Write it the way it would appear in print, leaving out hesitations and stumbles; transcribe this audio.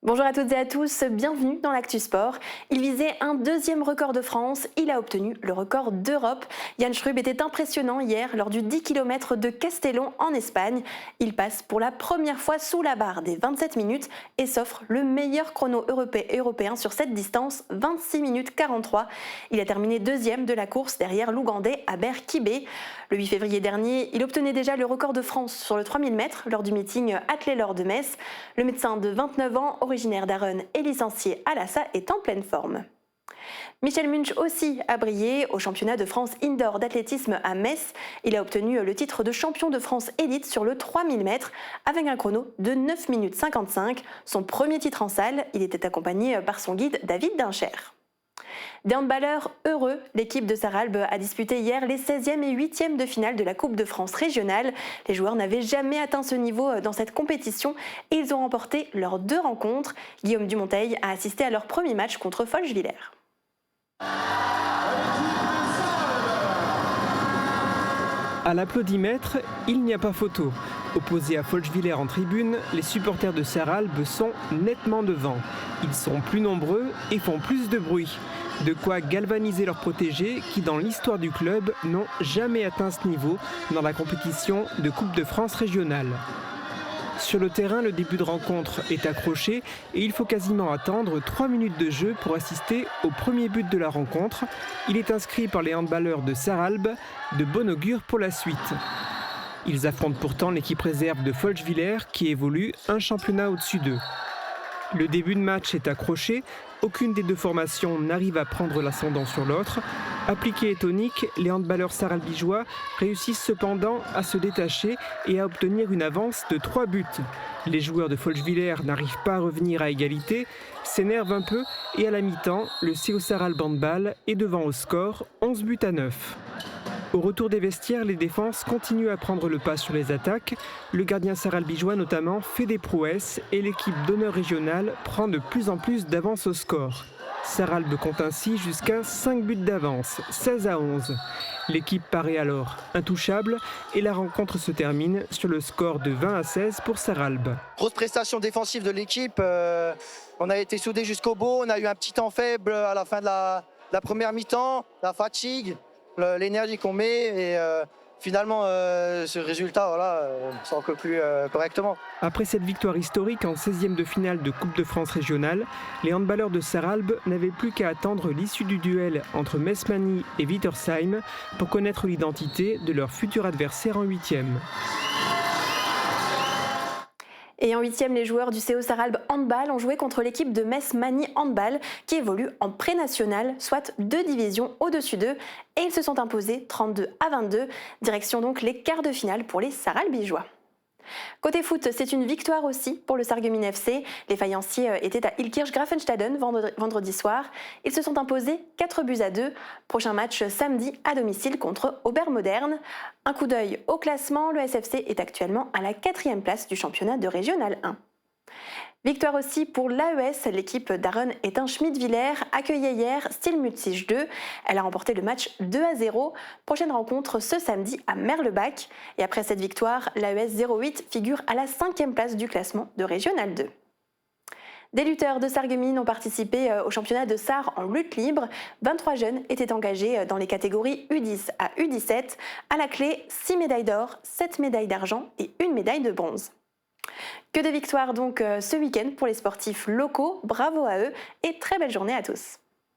Bonjour à toutes et à tous, bienvenue dans l'Actu Sport. Il visait un deuxième record de France, il a obtenu le record d'Europe. Yann Schrub était impressionnant hier lors du 10 km de Castellón en Espagne. Il passe pour la première fois sous la barre des 27 minutes et s'offre le meilleur chrono européen sur cette distance, 26 minutes 43. Il a terminé deuxième de la course derrière l'Ougandais Aber Kibé. Le 8 février dernier, il obtenait déjà le record de France sur le 3000 mètres lors du meeting Athlé-Laure de Metz. Le médecin de 29 ans, originaire d'Arronnes et licencié à l'ASA, est en pleine forme. Michel Munch aussi a brillé au championnat de France indoor d'athlétisme à Metz. Il a obtenu le titre de champion de France élite sur le 3000 mètres avec un chrono de 9 minutes 55. Son premier titre en salle, il était accompagné par son guide David Dincher. Des handballeurs heureux, l'équipe de Sarralbe a disputé hier les 16e et 8e de finale de la Coupe de France régionale. Les joueurs n'avaient jamais atteint ce niveau dans cette compétition et ils ont remporté leurs 2 rencontres. Guillaume Dumonteil a assisté à leur premier match contre Folchwiller. À l'applaudimètre, il n'y a pas photo. Opposés à Folchwiller en tribune, les supporters de Sarralbe sont nettement devant. Ils sont plus nombreux et font plus de bruit. De quoi galvaniser leurs protégés qui, dans l'histoire du club, n'ont jamais atteint ce niveau dans la compétition de Coupe de France régionale. Sur le terrain, le début de rencontre est accroché et il faut quasiment attendre 3 minutes de jeu pour assister au premier but de la rencontre. Il est inscrit par les handballeurs de Sarralbe, de bon augure pour la suite. Ils affrontent pourtant l'équipe réserve de Folchwiller qui évolue un championnat au-dessus d'eux. Le début de match est accroché, aucune des deux formations n'arrive à prendre l'ascendant sur l'autre. Appliqués et toniques, les handballeurs sarralbigeois réussissent cependant à se détacher et à obtenir une avance de 3 buts. Les joueurs de Folchwiller n'arrivent pas à revenir à égalité, s'énervent un peu et à la mi-temps, le CO Sarralbe Handball est devant au score 11 buts à 9. Au retour des vestiaires, les défenses continuent à prendre le pas sur les attaques. Le gardien sarralbigeois notamment fait des prouesses et l'équipe d'honneur régionale prend de plus en plus d'avance au score. Sarralbe compte ainsi jusqu'à 5 buts d'avance, 16 à 11. L'équipe paraît alors intouchable et la rencontre se termine sur le score de 20 à 16 pour Sarralbe. Grosse prestation défensive de l'équipe. On a été soudés jusqu'au bout. On a eu un petit temps faible à la fin de la première mi-temps, la fatigue. L'énergie qu'on met et finalement ce résultat on s'en peut plus correctement. Après cette victoire historique en 16e de finale de Coupe de France régionale, les handballeurs de Sarralbe n'avaient plus qu'à attendre l'issue du duel entre Messmanni et Wittersheim pour connaître l'identité de leur futur adversaire en 8e. Et en 8e, les joueurs du CO Sarralbe Handball ont joué contre l'équipe de Messmanni Handball qui évolue en pré-national, soit 2 divisions au-dessus d'eux. Et ils se sont imposés 32 à 22. Direction donc les quarts de finale pour les Sarralbigeois. Côté foot, c'est une victoire aussi pour le Sarreguemines FC. Les Fayenciers étaient à Illkirch-Grafenstaden vendredi soir. Ils se sont imposés 4 buts à 2. Prochain match samedi à domicile contre Obermodern. Un coup d'œil au classement, le SFC est actuellement à la 4e place du championnat de Régional 1. Victoire aussi pour l'AES, l'équipe d'Aaron Étain Schmidwiller accueillait hier Stilmutzig 2. Elle a remporté le match 2 à 0. Prochaine rencontre ce samedi à Merlebach. Et après cette victoire, l'AES 08 figure à la 5e place du classement de Régional 2. Des lutteurs de Sarreguemines ont participé au championnat de Sarre en lutte libre. 23 jeunes étaient engagés dans les catégories U10 à U17. À la clé, 6 médailles d'or, 7 médailles d'argent et 1 médaille de bronze. Que de victoires donc ce week-end pour les sportifs locaux, bravo à eux et très belle journée à tous.